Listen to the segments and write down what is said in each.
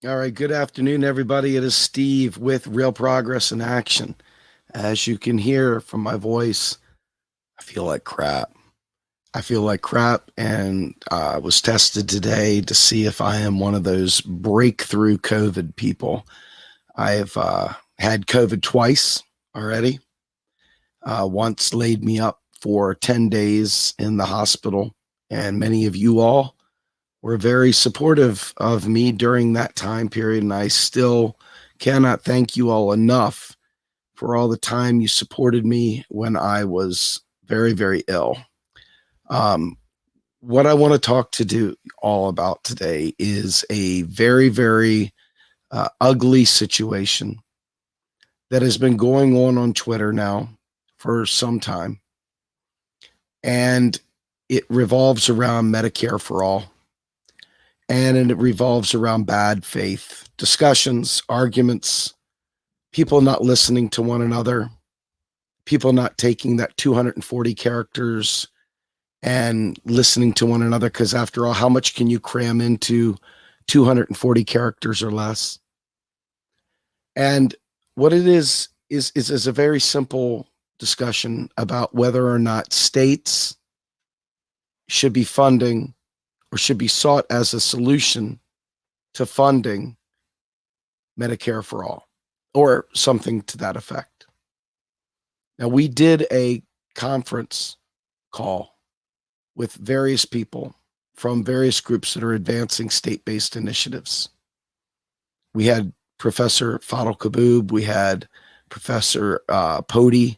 All right, good afternoon, everybody. It is Steve with Real Progress in Action. As you can hear from my voice, I feel like crap. I feel like crap, and I was tested today to see if I am one of those breakthrough COVID people. I have had COVID twice already. Once laid me up for 10 days in the hospital, and many of you all were very supportive of me during that time period. And I still cannot thank you all enough for all the time you supported me when I was very, very ill. Um, what I want to talk to do all about today is a very, very ugly situation that has been going on Twitter now for some time. And it revolves around Medicare for All. And it revolves around bad faith discussions, arguments, people not listening to one another, people not taking that 240 characters and listening to one another. Because after all, how much can you cram into 240 characters or less? And what it is a very simple discussion about whether or not states should be funding or should be sought as a solution to funding Medicare for All or something to that effect. Now, we did a conference call with various people from various groups that are advancing state-based initiatives. We had Professor Fadl Kaboub, we had Professor Pody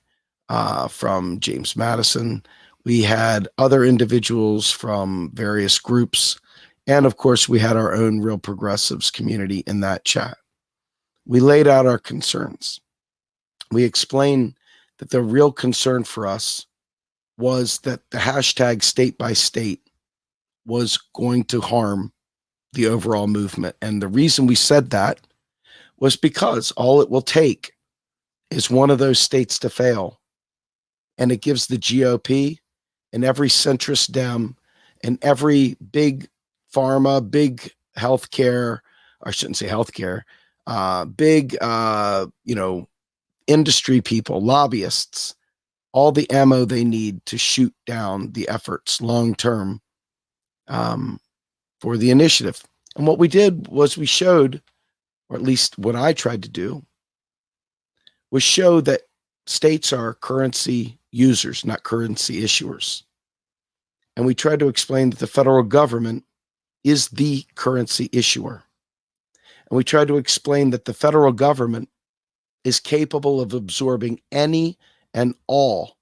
from James Madison, we had other individuals from various groups, and of course, we had our own Real Progressives community in that chat. We laid out our concerns. We explained that the real concern for us was that the hashtag state by state was going to harm the overall movement. And the reason we said that was because all it will take is one of those states to fail. And it gives the GOP and every centrist Dem and every big pharma, big healthcare, I shouldn't say healthcare, big, industry people, lobbyists, all the ammo they need to shoot down the efforts long term for the initiative. And what we did was we showed, or at least what I tried to do, was show that states are currency users, not currency issuers. And we tried to explain that the federal government is the currency issuer. And we tried to explain that the federal government is capable of absorbing any and all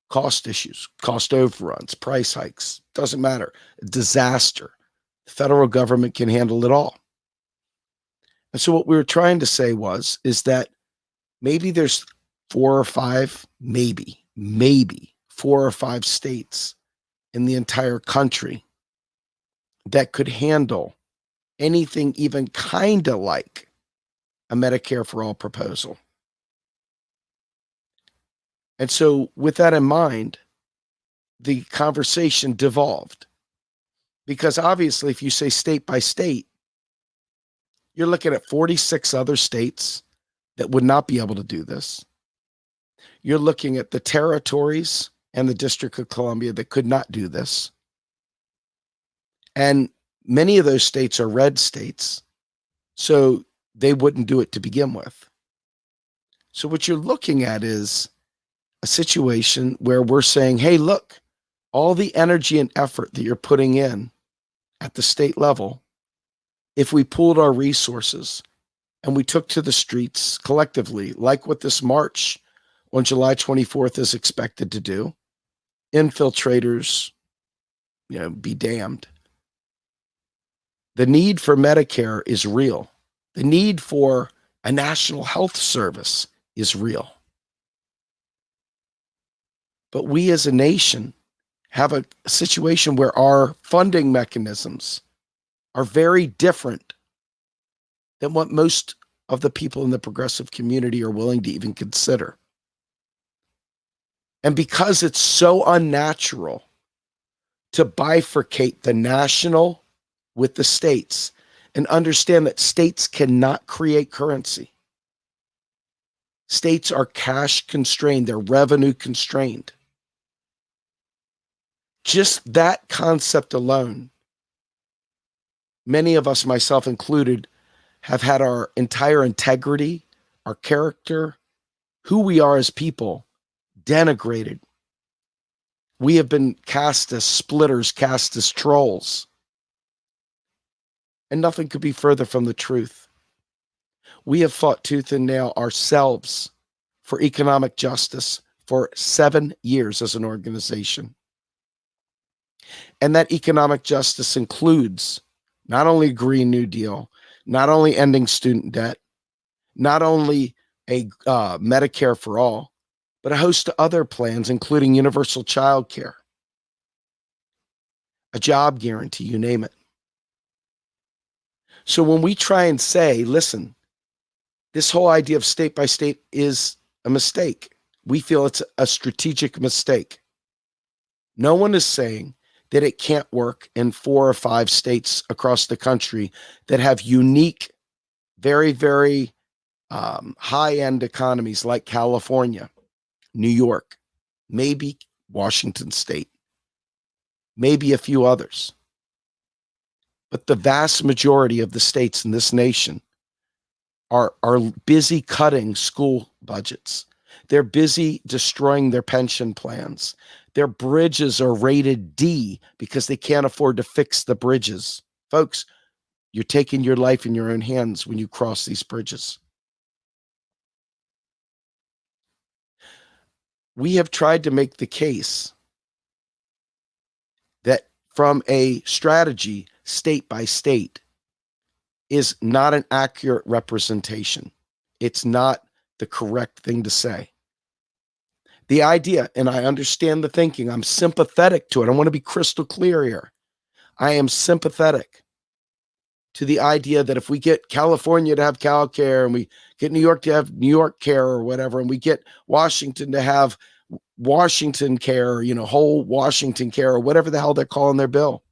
cost issues, cost overruns, price hikes, doesn't matter, disaster. The federal government can handle it all. And so what we were trying to say is that maybe there's four or five, maybe 4 or 5 states in the entire country that could handle anything even kind of like a Medicare for All proposal. And so with that in mind, the conversation devolved. Because obviously, if you say state by state, you're looking at 46 other states that would not be able to do this. You're looking at the territories and the District of Columbia that could not do this. And many of those states are red states, so they wouldn't do it to begin with. So what you're looking at is a situation where we're saying, hey, look, all the energy and effort that you're putting in at the state level, if we pooled our resources and we took to the streets collectively, like what this march on July 24th is expected to do, infiltrators, be damned. The need for Medicare is real. The need for a national health service is real. But we as a nation have a situation where our funding mechanisms are very different than what most of the people in the progressive community are willing to even consider. And because it's so unnatural to bifurcate the national with the states and understand that states cannot create currency. States are cash constrained, they're revenue constrained. Just that concept alone, many of us, myself included, have had our entire integrity, our character, who we are as people, denigrated. We have been cast as splitters, cast as trolls. And nothing could be further from the truth. We have fought tooth and nail ourselves for economic justice for 7 years as an organization. And that economic justice includes not only a Green New Deal, not only ending student debt, not only a Medicare for All, but a host of other plans, including universal child care, a job guarantee, you name it. So when we try and say, listen, this whole idea of state by state is a mistake, we feel it's a strategic mistake. No one is saying that it can't work in 4 or 5 states across the country that have unique, very, very high-end economies like California, New York, maybe Washington State, maybe a few others. But the vast majority of the states in this nation are busy cutting school budgets. They're busy destroying their pension plans. Their bridges are rated D because they can't afford to fix the bridges. Folks, you're taking your life in your own hands when you cross these bridges. We have tried to make the case that from a strategy, state by state, is not an accurate representation. It's not the correct thing to say. The idea, and I understand the thinking, I'm sympathetic to it. I want to be crystal clear here. I am sympathetic to the idea that if we get California to have Cal Care and we get New York to have New York Care or whatever, and we get Washington to have Washington Care, whole Washington Care or whatever the hell they're calling their bill.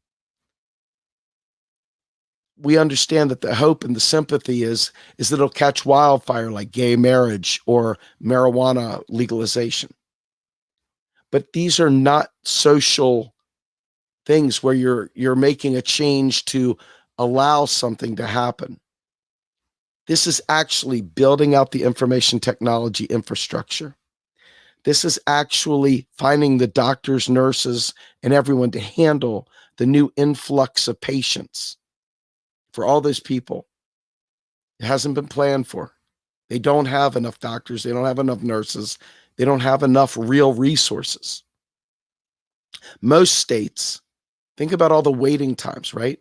We understand that the hope and the sympathy is that it'll catch wildfire like gay marriage or marijuana legalization. But these are not social things where you're making a change to allow something to happen. This is actually building out the information technology infrastructure. This is actually finding the doctors, nurses, and everyone to handle the new influx of patients for all those people. It hasn't been planned for. They don't have enough doctors. They don't have enough nurses. They don't have enough real resources. Most states, think about all the waiting times, right?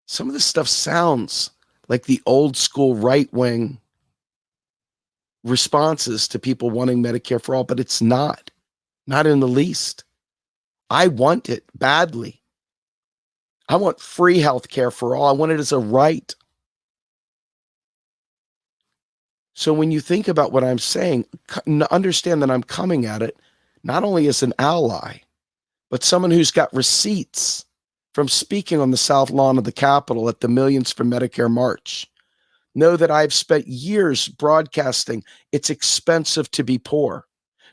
Some of this stuff sounds like the old school right-wing responses to people wanting Medicare for all, but it's not in the least. I want it badly. I want free health care for all. I want it as a right. So when you think about what I'm saying, understand that I'm coming at it not only as an ally, but someone who's got receipts from speaking on the South Lawn of the Capitol at the Millions for Medicare March. Know that I've spent years broadcasting it's expensive to be poor.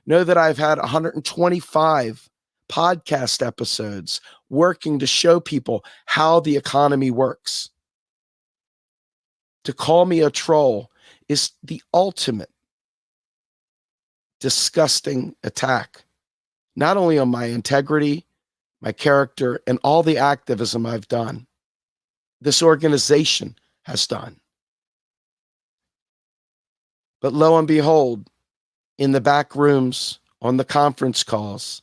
Know that I've had 125 podcast episodes working to show people how the economy works. To call me a troll is the ultimate disgusting attack, not only on my integrity, my character, and all the activism I've done, this organization has done. But lo and behold, in the back rooms, on the conference calls,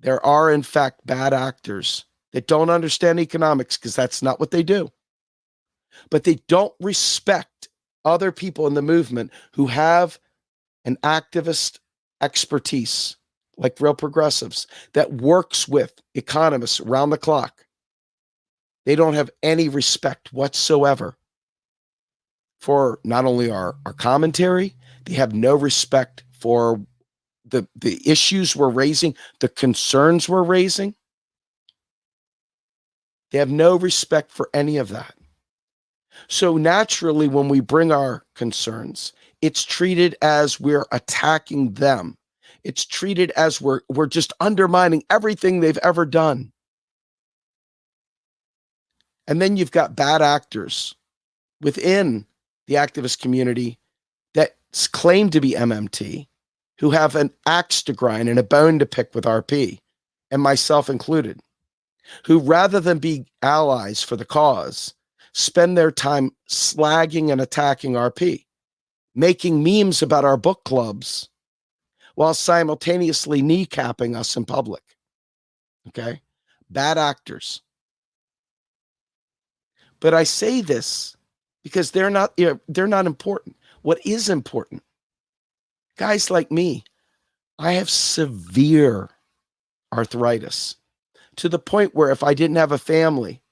there are in fact bad actors that don't understand economics because that's not what they do. But they don't respect other people in the movement who have an activist expertise, like Real Progressives, that works with economists around the clock. They don't have any respect whatsoever for not only our commentary, they have no respect for the issues we're raising, the concerns we're raising. They have no respect for any of that. So naturally, when we bring our concerns, it's treated as we're attacking them. It's treated as we're just undermining everything they've ever done. And then you've got bad actors within the activist community that claim to be MMT, who have an axe to grind and a bone to pick with RP, and myself included, who rather than be allies for the cause, spend their time slagging and attacking RP, making memes about our book clubs while simultaneously kneecapping us in public. Okay? Bad actors. But I say this because they're not important. What is important? Guys like me, I have severe arthritis to the point where if I didn't have a family,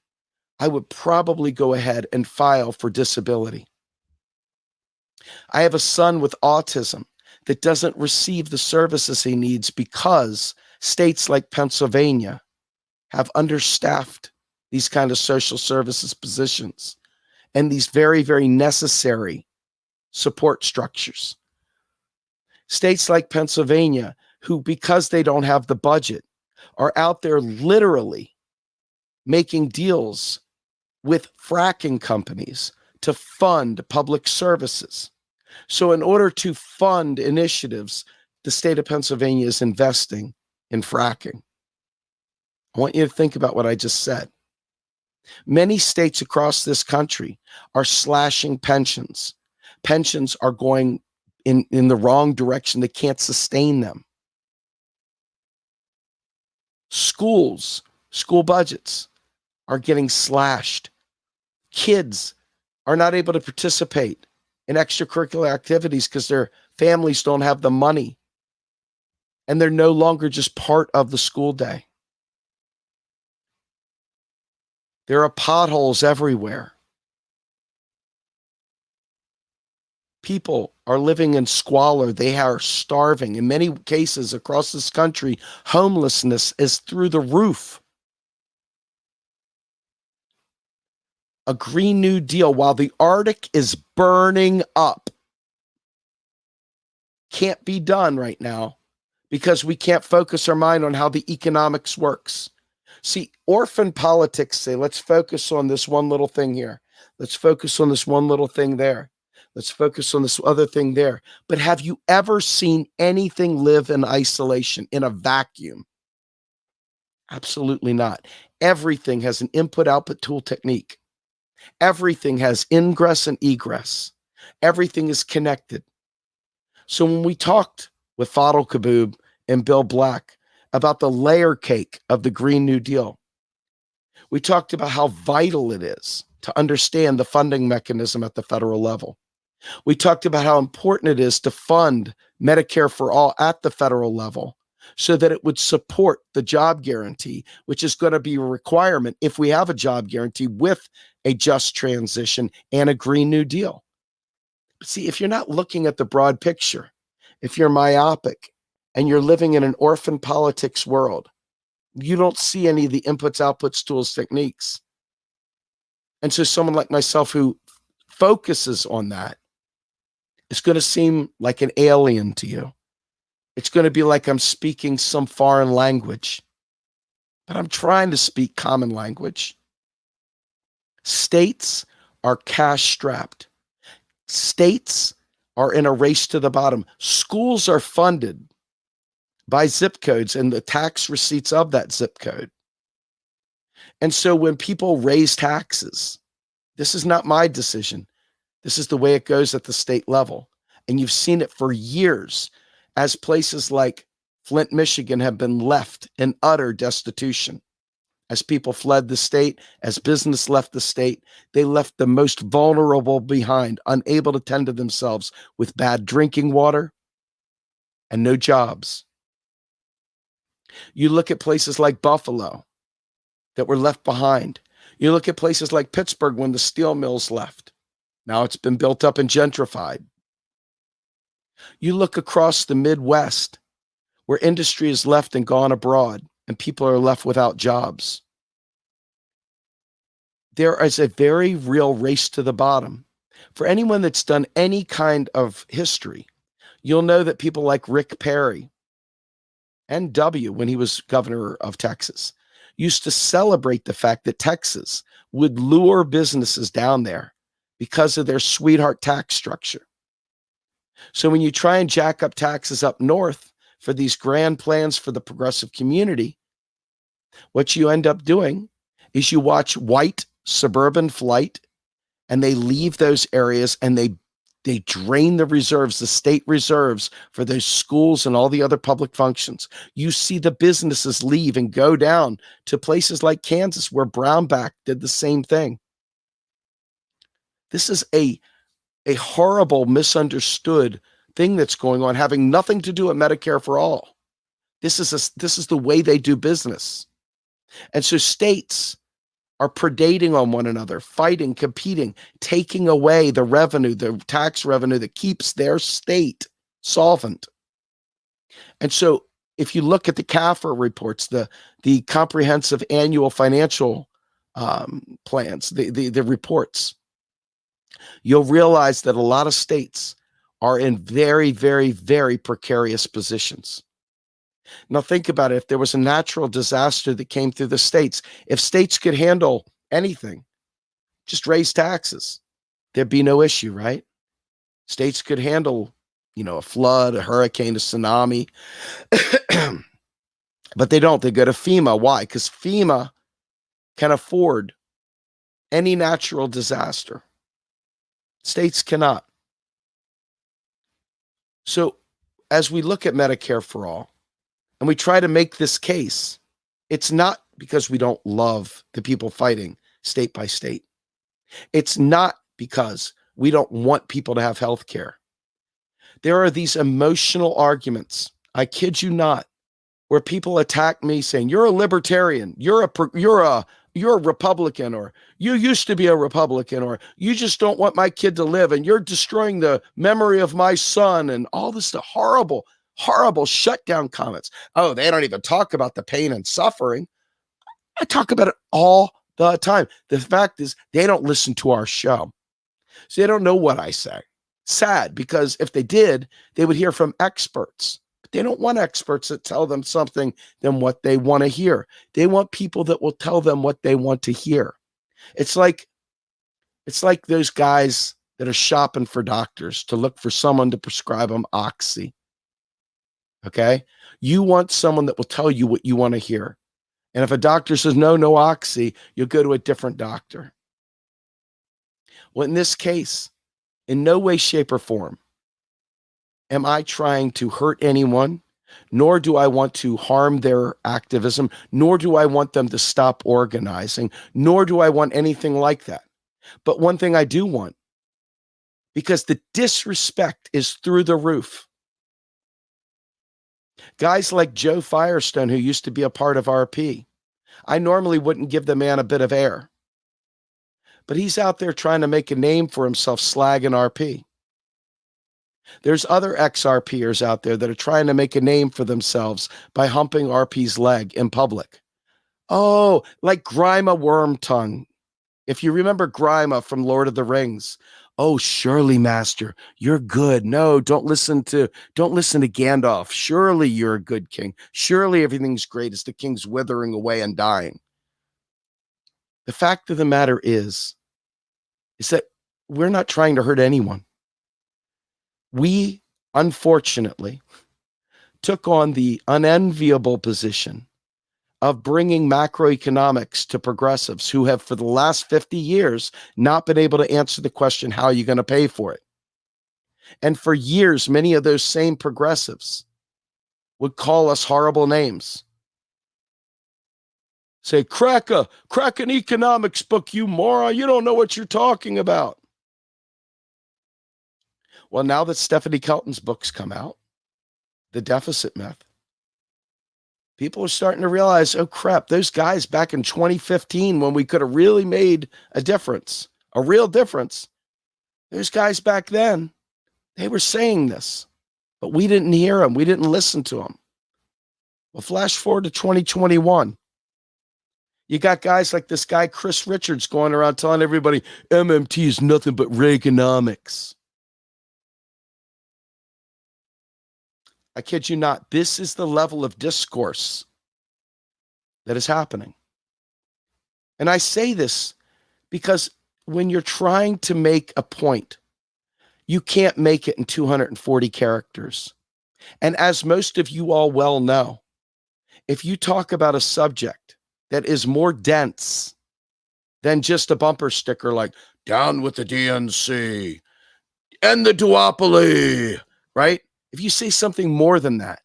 I would probably go ahead and file for disability. I have a son with autism that doesn't receive the services he needs because states like Pennsylvania have understaffed these kind of social services positions and these very, very necessary support structures. States like Pennsylvania, who, because they don't have the budget, are out there literally making deals with fracking companies to fund public services. So in order to fund initiatives, the state of Pennsylvania is investing in fracking. I want you to think about what I just said. Many states across this country are slashing pensions. Pensions are going in the wrong direction. They can't sustain them. Schools, school budgets are getting slashed. Kids are not able to participate in extracurricular activities because their families don't have the money. And they're no longer just part of the school day. There are potholes everywhere. People are living in squalor. They are starving. In many cases across this country, homelessness is through the roof. A Green New Deal, while the Arctic is burning up, can't be done right now because we can't focus our mind on how the economics works. See, orphan politics say, let's focus on this one little thing here. Let's focus on this one little thing there. Let's focus on this other thing there. But have you ever seen anything live in isolation, in a vacuum? Absolutely not. Everything has an input-output tool technique. Everything has ingress and egress. Everything is connected. So when we talked with Fadl Kaboub and Bill Black about the layer cake of the Green New Deal, we talked about how vital it is to understand the funding mechanism at the federal level. We talked about how important it is to fund Medicare for All at the federal level so that it would support the job guarantee, which is going to be a requirement if we have a job guarantee with a just transition and a Green New Deal. But see, if you're not looking at the broad picture, if you're myopic and you're living in an orphan politics world, you don't see any of the inputs, outputs, tools, techniques. And so someone like myself who focuses on that, it's going to seem like an alien to you. It's going to be like I'm speaking some foreign language, but I'm trying to speak common language. States are cash strapped. States are in a race to the bottom. Schools are funded by zip codes and the tax receipts of that zip code. And so when people raise taxes, this is not my decision. This is the way it goes at the state level. And you've seen it for years as places like Flint, Michigan have been left in utter destitution. As people fled the state, as business left the state, they left the most vulnerable behind, unable to tend to themselves with bad drinking water and no jobs. You look at places like Buffalo that were left behind. You look at places like Pittsburgh when the steel mills left. Now it's been built up and gentrified. You look across the Midwest where industry is left and gone abroad and people are left without jobs. there is a very real race to the bottom. For anyone that's done any kind of history, you'll know that people like Rick Perry and W, when he was governor of Texas, used to celebrate the fact that Texas would lure businesses down there because of their sweetheart tax structure. So when you try and jack up taxes up north for these grand plans for the progressive community, what you end up doing is you watch white suburban flight, and they leave those areas and they drain the reserves, the state reserves for those schools and all the other public functions. You see the businesses leave and go down to places like Kansas, where Brownback did the same thing. This is a horrible, misunderstood thing that's going on, having nothing to do with Medicare for All. This is the way they do business. And so states are predating on one another, fighting, competing, taking away the revenue, the tax revenue that keeps their state solvent. And so if you look at the CAFR reports, the comprehensive annual financial plans, the reports, you'll realize that a lot of states are in very, very, very precarious positions. Now think about it. If there was a natural disaster that came through the states, if states could handle anything, just raise taxes, there'd be no issue, right? States could handle, a flood, a hurricane, a tsunami, but they don't. They go to FEMA. Why? Because FEMA can afford any natural disaster. States cannot. So as we look at Medicare for All, and we try to make this case, it's not because we don't love the people fighting state by state. It's not because we don't want people to have health care. There are these emotional arguments, I kid you not, where people attack me saying, you're a libertarian, you're a Republican, or you used to be a Republican, or you just don't want my kid to live, and you're destroying the memory of my son, and all this horrible shutdown comments. Oh, they don't even talk about the pain and suffering. I talk about it all the time. The fact is, they don't listen to our show. So they don't know what I say. Sad, because if they did, they would hear from experts. But they don't want experts that tell them something than what they want to hear. They want people that will tell them what they want to hear. It's like those guys that are shopping for doctors to look for someone to prescribe them Oxy. Okay? You want someone that will tell you what you want to hear. And if a doctor says, no Oxy, you'll go to a different doctor. Well, in this case, in no way, shape, or form am I trying to hurt anyone, nor do I want to harm their activism, nor do I want them to stop organizing, nor do I want anything like that. But one thing I do want, because the disrespect is through the roof. Guys like Joe Firestone, who used to be a part of RP, I normally wouldn't give the man a bit of air. But he's out there trying to make a name for himself slagging RP. There's other ex-RPers out there that are trying to make a name for themselves by humping RP's leg in public. Oh, like Grima Wormtongue. If you remember Grima from Lord of the Rings. Oh, surely, Master, you're good. No, don't listen to Gandalf. Surely you're a good king. Surely everything's great as the king's withering away and dying. The fact of the matter is that we're not trying to hurt anyone. We, unfortunately, took on the unenviable position of bringing macroeconomics to progressives who have, for the last 50 years, not been able to answer the question, how are you going to pay for it? And for years, many of those same progressives would call us horrible names. Say, crack an economics book, you moron. You don't know what you're talking about. Well, now that Stephanie Kelton's books come out, The Deficit Myth, people are starting to realize, oh crap, those guys back in 2015, when we could have really made a difference, a real difference, those guys back then, they were saying this, but we didn't hear them. We didn't listen to them. Well, flash forward to 2021. You got guys like this guy, Chris Richards, going around telling everybody MMT is nothing but Reaganomics. I kid you not. This is the level of discourse that is happening. And I say this because when you're trying to make a point, you can't make it in 240 characters. And as most of you all well know, if you talk about a subject that is more dense than just a bumper sticker like down with the DNC, end the duopoly, right? If you say something more than that,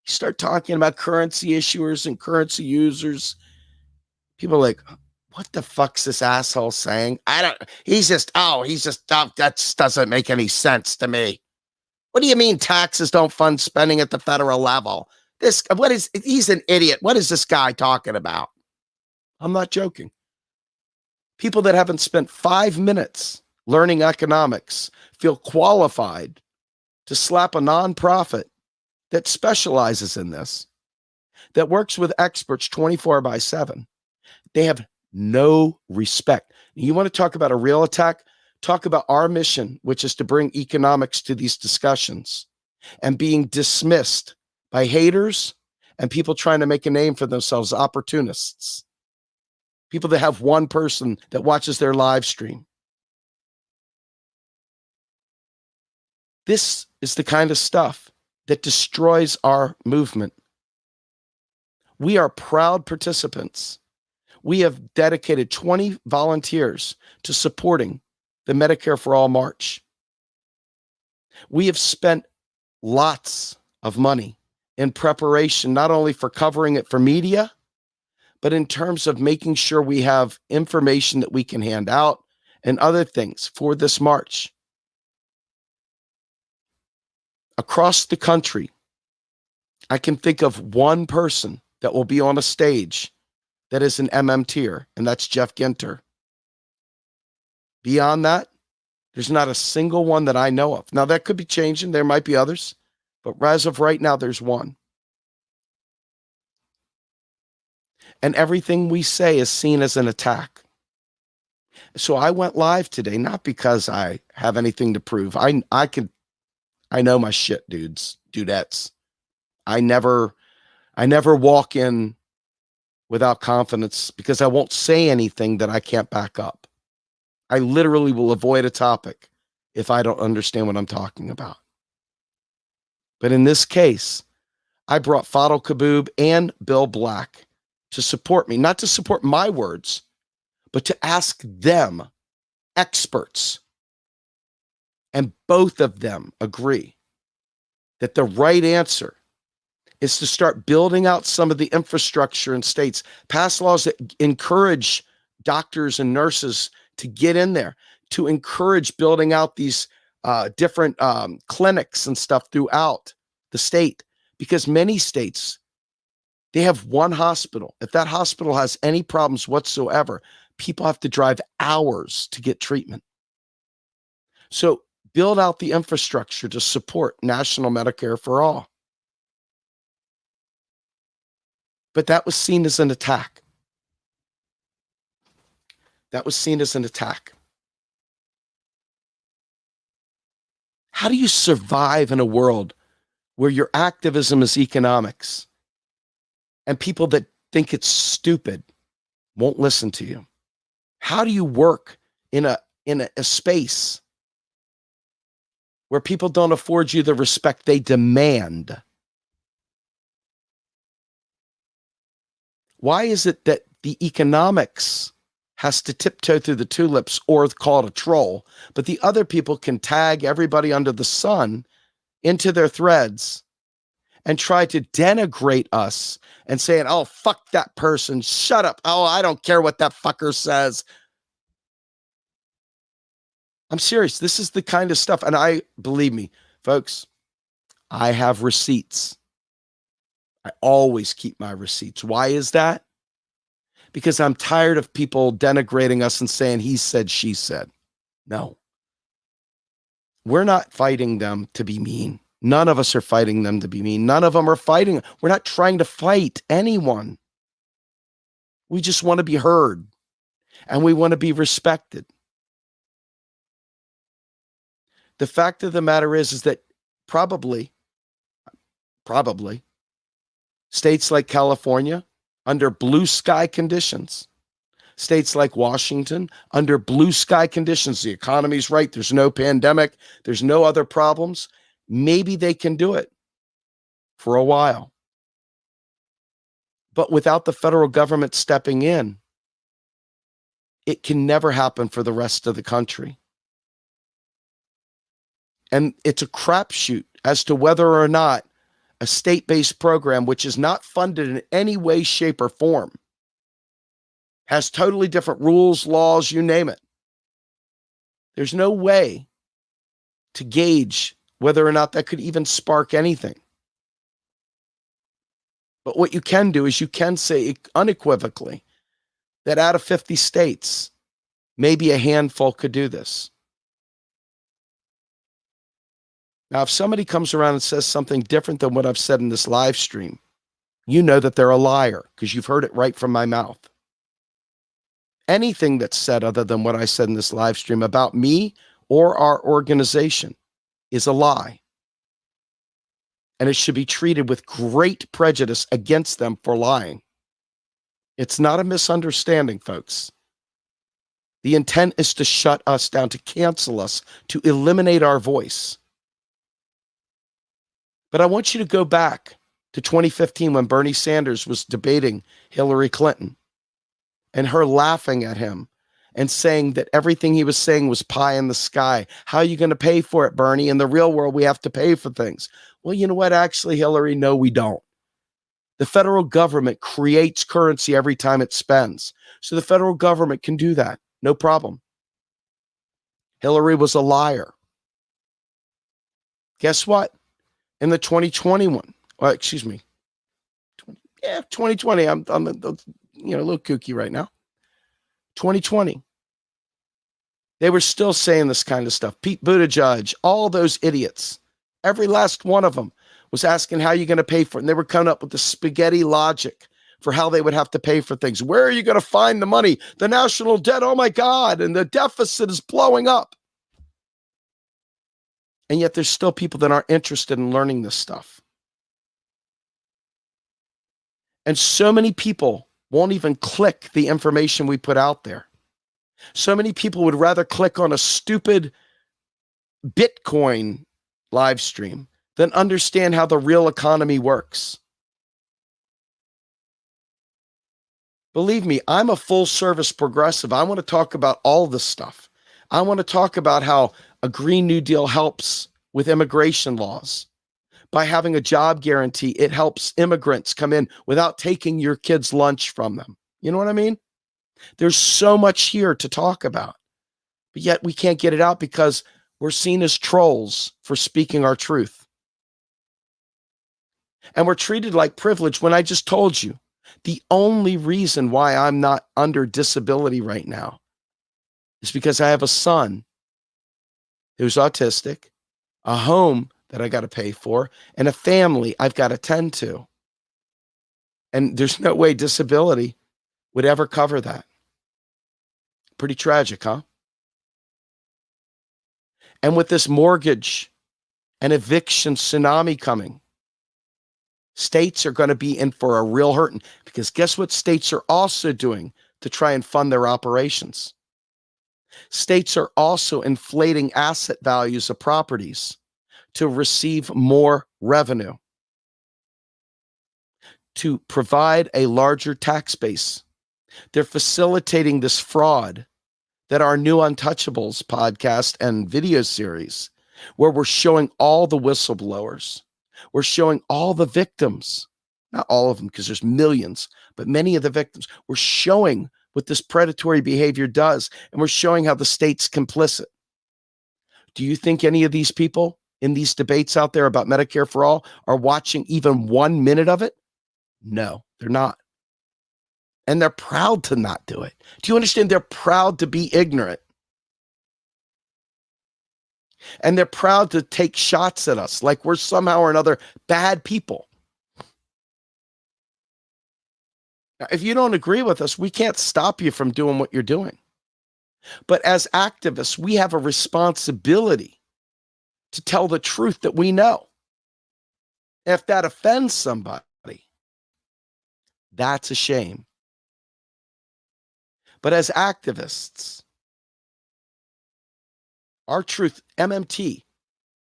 you start talking about currency issuers and currency users, people are like, what the fuck's this asshole saying? That doesn't make any sense to me. What do you mean taxes don't fund spending at the federal level? He's an idiot. What is this guy talking about? I'm not joking. People that haven't spent 5 minutes learning economics feel qualified to slap a nonprofit that specializes in this, that works with experts 24/7. They have no respect. You want to talk about a real attack? Talk about our mission, which is to bring economics to these discussions, and being dismissed by haters and people trying to make a name for themselves, opportunists, people that have one person that watches their live stream. This is the kind of stuff that destroys our movement. We are proud participants. We have dedicated 20 volunteers to supporting the Medicare For All March. We have spent lots of money in preparation, not only for covering it for media, but in terms of making sure we have information that we can hand out and other things for this march. Across the country, I can think of one person that will be on a stage that is an MMTer, and that's Jeff Ginter. Beyond that, there's not a single one that I know of. Now, that could be changing. There might be others. But as of right now, there's one. And everything we say is seen as an attack. So I went live today, not because I have anything to prove. I know my shit, dudettes. I never walk in without confidence because I won't say anything that I can't back up. I literally will avoid a topic if I don't understand what I'm talking about. But in this case, I brought Fadl Kaboub and Bill Black to support me, not to support my words, but to ask them, experts. And both of them agree that the right answer is to start building out some of the infrastructure in states, pass laws that encourage doctors and nurses to get in there, to encourage building out these different clinics and stuff throughout the state, because many states, they have one hospital. If that hospital has any problems whatsoever, people have to drive hours to get treatment. So build out the infrastructure to support national Medicare for all. But that was seen as an attack. That was seen as an attack. How do you survive in a world where your activism is economics and people that think it's stupid won't listen to you? How do you work in a space where people don't afford you the respect they demand? Why is it that the economics has to tiptoe through the tulips or call it a troll, but the other people can tag everybody under the sun into their threads and try to denigrate us and saying, oh, fuck that person, shut up, oh, I don't care what that fucker says. I'm serious. This is the kind of stuff, and believe me, folks, I have receipts. I always keep my receipts. Why is that? Because I'm tired of people denigrating us and saying he said, she said. No. We're not fighting them to be mean. None of us are fighting them to be mean. None of them are fighting. We're not trying to fight anyone. We just want to be heard, and we want to be respected. The fact of the matter is that probably, states like California, under blue sky conditions, states like Washington, under blue sky conditions, the economy's right, there's no pandemic, there's no other problems, maybe they can do it for a while. But without the federal government stepping in, it can never happen for the rest of the country. And it's a crapshoot as to whether or not a state-based program, which is not funded in any way, shape, or form, has totally different rules, laws, you name it. There's no way to gauge whether or not that could even spark anything. But what you can do is you can say unequivocally that out of 50 states, maybe a handful could do this. Now, if somebody comes around and says something different than what I've said in this live stream, you know that they're a liar because you've heard it right from my mouth. Anything that's said other than what I said in this live stream about me or our organization is a lie. And it should be treated with great prejudice against them for lying. It's not a misunderstanding, folks. The intent is to shut us down, to cancel us, to eliminate our voice. But I want you to go back to 2015 when Bernie Sanders was debating Hillary Clinton and her laughing at him and saying that everything he was saying was pie in the sky. How are you going to pay for it, Bernie? In the real world, we have to pay for things. Well, you know what? Actually, Hillary, no, we don't. The federal government creates currency every time it spends. So the federal government can do that. No problem. Hillary was a liar. Guess what? In the 2021, 2020, I'm a little kooky right now. 2020, they were still saying this kind of stuff. Pete Buttigieg, all those idiots, every last one of them was asking how you're going to pay for it. And they were coming up with the spaghetti logic for how they would have to pay for things. Where are you going to find the money? The national debt, oh my God, and the deficit is blowing up. And yet there's still people that aren't interested in learning this stuff. And so many people won't even click the information we put out there. So many people would rather click on a stupid Bitcoin live stream than understand how the real economy works. Believe me, I'm a full service progressive. I want to talk about all this stuff. I want to talk about how a Green New Deal helps with immigration laws. By having a job guarantee, it helps immigrants come in without taking your kids' lunch from them. You know what I mean? There's so much here to talk about, but yet we can't get it out because we're seen as trolls for speaking our truth. And we're treated like privilege when I just told you the only reason why I'm not under disability right now is because I have a son who's autistic, a home that I got to pay for, and a family I've got to tend to. And there's no way disability would ever cover that. Pretty tragic, huh? And with this mortgage and eviction tsunami coming, states are going to be in for a real hurting because guess what states are also doing to try and fund their operations? States are also inflating asset values of properties to receive more revenue, to provide a larger tax base. They're facilitating this fraud that our new Untouchables podcast and video series, where we're showing all the whistleblowers, we're showing all the victims, not all of them because there's millions, but many of the victims. We're showing what this predatory behavior does, and we're showing how the state's complicit. Do you think any of these people in these debates out there about Medicare for All are watching even 1 minute of it? No, they're not. And they're proud to not do it. Do you understand? They're proud to be ignorant. And they're proud to take shots at us like we're somehow or another bad people. Now, if you don't agree with us, we can't stop you from doing what you're doing. But as activists, we have a responsibility to tell the truth that we know. If that offends somebody, that's a shame. But as activists, our truth, MMT,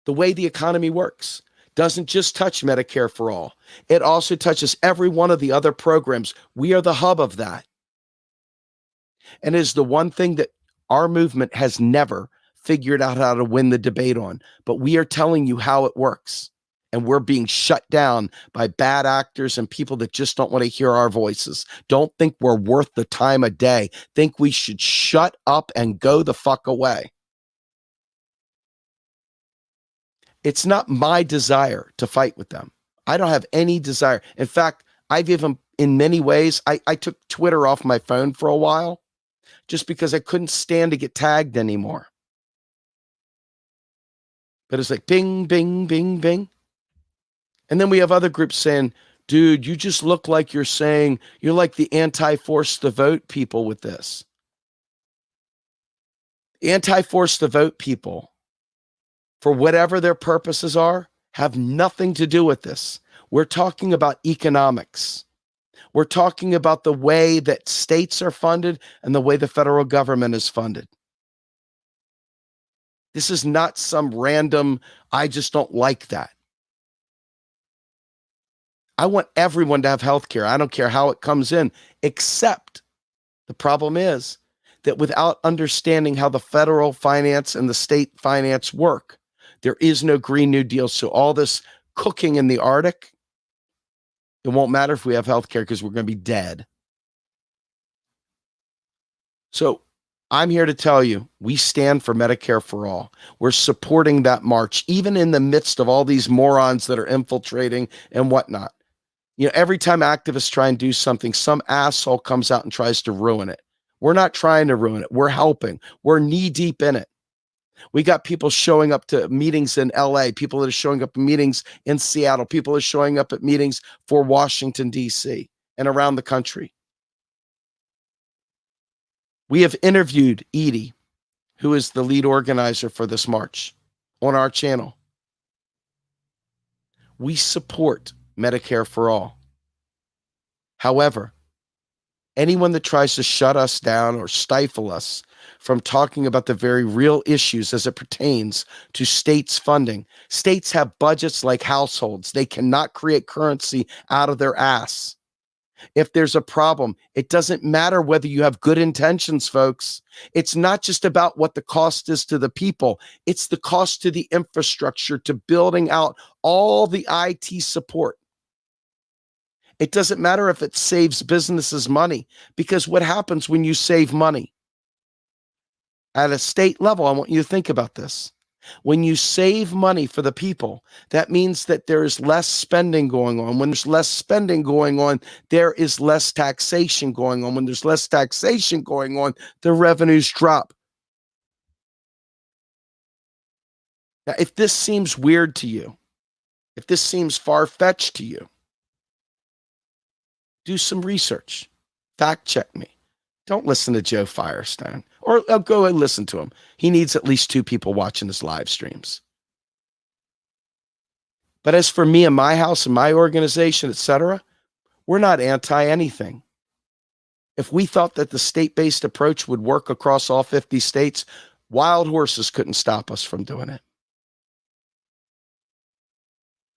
the way the economy works, doesn't just touch Medicare for All. It also touches every one of the other programs. We are the hub of that. And it is the one thing that our movement has never figured out how to win the debate on. But we are telling you how it works. And we're being shut down by bad actors and people that just don't want to hear our voices. Don't think we're worth the time of day. Think we should shut up and go the fuck away. It's not my desire to fight with them. I don't have any desire. In fact, I've even, in many ways, I took Twitter off my phone for a while just because I couldn't stand to get tagged anymore. But it's like bing, bing, bing, bing. And then we have other groups saying, dude, you just look like you're saying, you're like the anti-force the vote people with this. Anti-force the vote people, for whatever their purposes are, have nothing to do with this. We're talking about economics. We're talking about the way that states are funded and the way the federal government is funded. This is not some random, I just don't like that. I want everyone to have health care. I don't care how it comes in, except the problem is that without understanding how the federal finance and the state finance work, there is no Green New Deal. So all this cooking in the Arctic, it won't matter if we have health care because we're going to be dead. So I'm here to tell you, we stand for Medicare for All. We're supporting that march, even in the midst of all these morons that are infiltrating and whatnot. You know, every time activists try and do something, some asshole comes out and tries to ruin it. We're not trying to ruin it. We're helping. We're knee deep in it. We got people showing up to meetings in LA, people that are showing up at meetings in Seattle, people that are showing up at meetings for Washington, D.C. and around the country. We have interviewed Edie, who is the lead organizer for this march, on our channel. We support Medicare for All. However, anyone that tries to shut us down or stifle us from talking about the very real issues as it pertains to states' funding. States have budgets like households. They cannot create currency out of their ass. If there's a problem, it doesn't matter whether you have good intentions, folks. It's not just about what the cost is to the people. It's the cost to the infrastructure, to building out all the IT support. It doesn't matter if it saves businesses money, because what happens when you save money? At a state level, I want you to think about this. When you save money for the people, that means that there is less spending going on. When there's less spending going on, there is less taxation going on. When there's less taxation going on, the revenues drop. Now, if this seems weird to you, if this seems far-fetched to you, do some research. Fact check me. Don't listen to Joe Firestone, or go and listen to him. He needs at least 2 people watching his live streams. But as for me and my house and my organization, etc., we're not anti anything. If we thought that the state-based approach would work across all 50 states, wild horses couldn't stop us from doing it.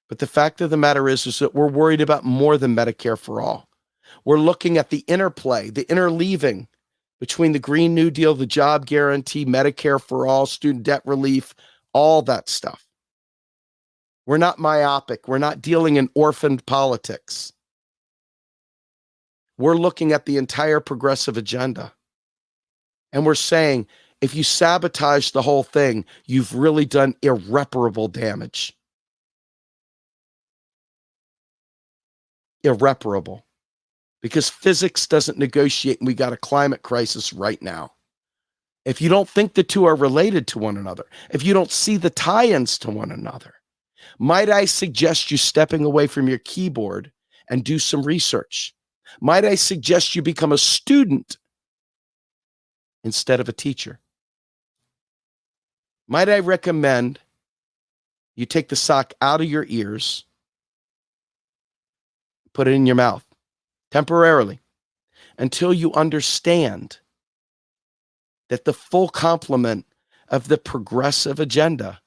But the fact of the matter is that we're worried about more than Medicare for All. We're looking at the interplay, the interleaving between the Green New Deal, the job guarantee, Medicare for All, student debt relief, all that stuff. We're not myopic. We're not dealing in orphan politics. We're looking at the entire progressive agenda. And we're saying, if you sabotage the whole thing, you've really done irreparable damage. Irreparable. Because physics doesn't negotiate, and we got a climate crisis right now. If you don't think the two are related to one another, if you don't see the tie-ins to one another, might I suggest you stepping away from your keyboard and do some research? Might I suggest you become a student instead of a teacher? Might I recommend you take the sock out of your ears, put it in your mouth temporarily until you understand that the full complement of the progressive agenda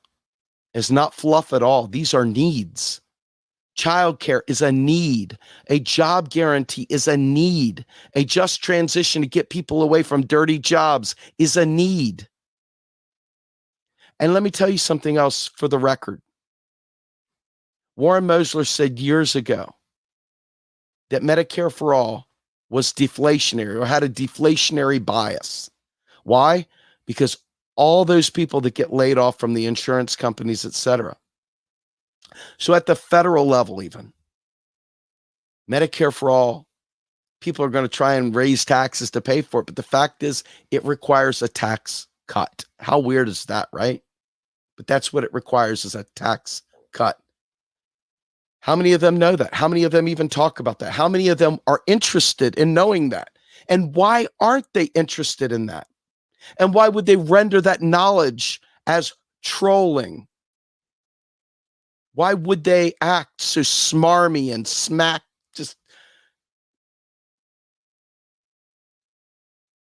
is not fluff at all. These are needs. Childcare is a need. A job guarantee is a need. A just transition to get people away from dirty jobs is a need. And let me tell you something else for the record. Warren Mosler said years ago that Medicare for All was deflationary or had a deflationary bias. Why? Because all those people that get laid off from the insurance companies, et cetera. So at the federal level, even, Medicare for All, people are going to try and raise taxes to pay for it. But the fact is, it requires a tax cut. How weird is that, right? But that's what it requires, is a tax cut. How many of them know that? How many of them even talk about that? How many of them are interested in knowing that? And why aren't they interested in that? And why would they render that knowledge as trolling? Why would they act so smarmy and smack?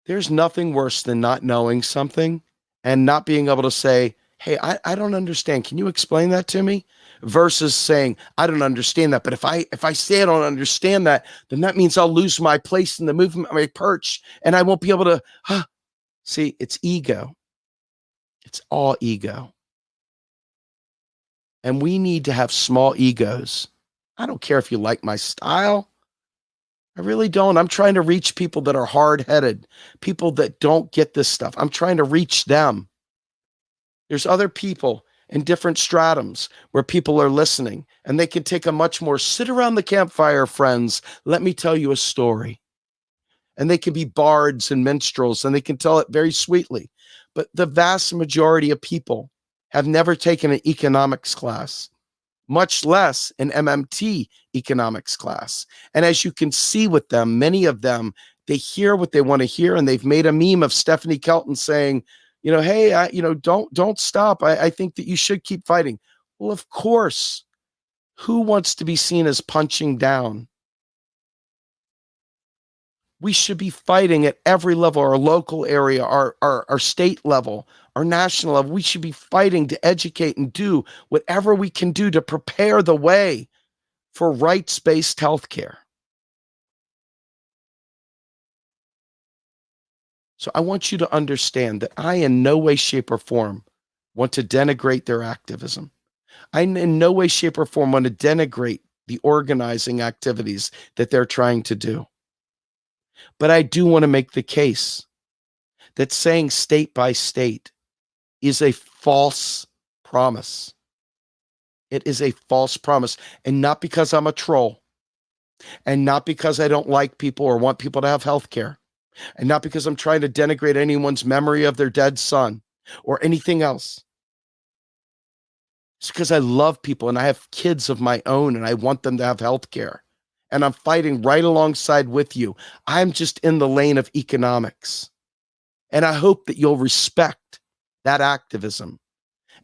There's nothing worse than not knowing something and not being able to say, hey, I don't understand. Can you explain that to me? Versus saying, I don't understand that. But if I say I don't understand that, then that means I'll lose my place in the movement, my perch, and I won't be able to. See, it's ego. It's all ego. And we need to have small egos. I don't care if you like my style. I really don't. I'm trying to reach people that are hard-headed, people that don't get this stuff. I'm trying to reach them. There's other people in different stratums where people are listening, and they can take a much more sit around the campfire, friends. Let me tell you a story. And they can be bards and minstrels, and they can tell it very sweetly. But the vast majority of people have never taken an economics class, much less an MMT economics class. And as you can see with them, many of them, they hear what they want to hear, and they've made a meme of Stephanie Kelton saying, hey, don't stop. I think that you should keep fighting. Well, of course. Who wants to be seen as punching down? We should be fighting at every level, our local area, our state level, our national level. We should be fighting to educate and do whatever we can do to prepare the way for rights-based healthcare. So I want you to understand that I in no way, shape, or form want to denigrate their activism. I in no way, shape, or form want to denigrate the organizing activities that they're trying to do. But I do want to make the case that saying state by state is a false promise. It is a false promise. And not because I'm a troll, and not because I don't like people or want people to have health care, and not because I'm trying to denigrate anyone's memory of their dead son or anything else. It's because I love people and I have kids of my own and I want them to have health care. And I'm fighting right alongside with you. I'm just in the lane of economics. And I hope that you'll respect that activism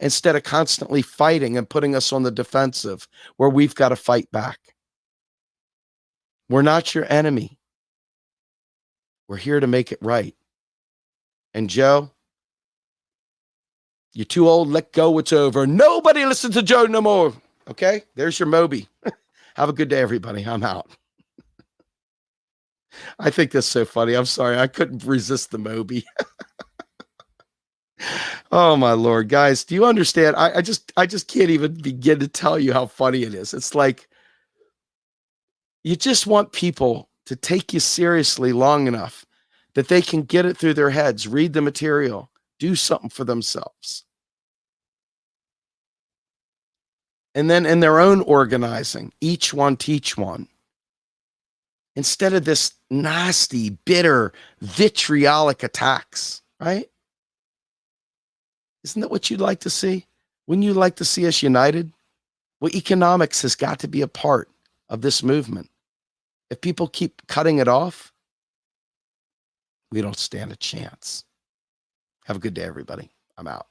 instead of constantly fighting and putting us on the defensive where we've got to fight back. We're not your enemy. We're here to make it right. And Joe, you're too old. Let go. It's over. Nobody listens to Joe no more. Okay? There's your Moby. Have a good day, everybody. I'm out. I think that's so funny. I'm sorry. I couldn't resist the Moby. Oh, my Lord. Guys, do you understand? I just can't even begin to tell you how funny it is. It's like you just want people to take you seriously long enough that they can get it through their heads, read the material, do something for themselves. And then in their own organizing, each one teach one. Instead of this nasty, bitter, vitriolic attacks, right? Isn't that what you'd like to see? Wouldn't you like to see us united? Well, economics has got to be a part of this movement. If people keep cutting it off, we don't stand a chance. Have a good day, everybody. I'm out.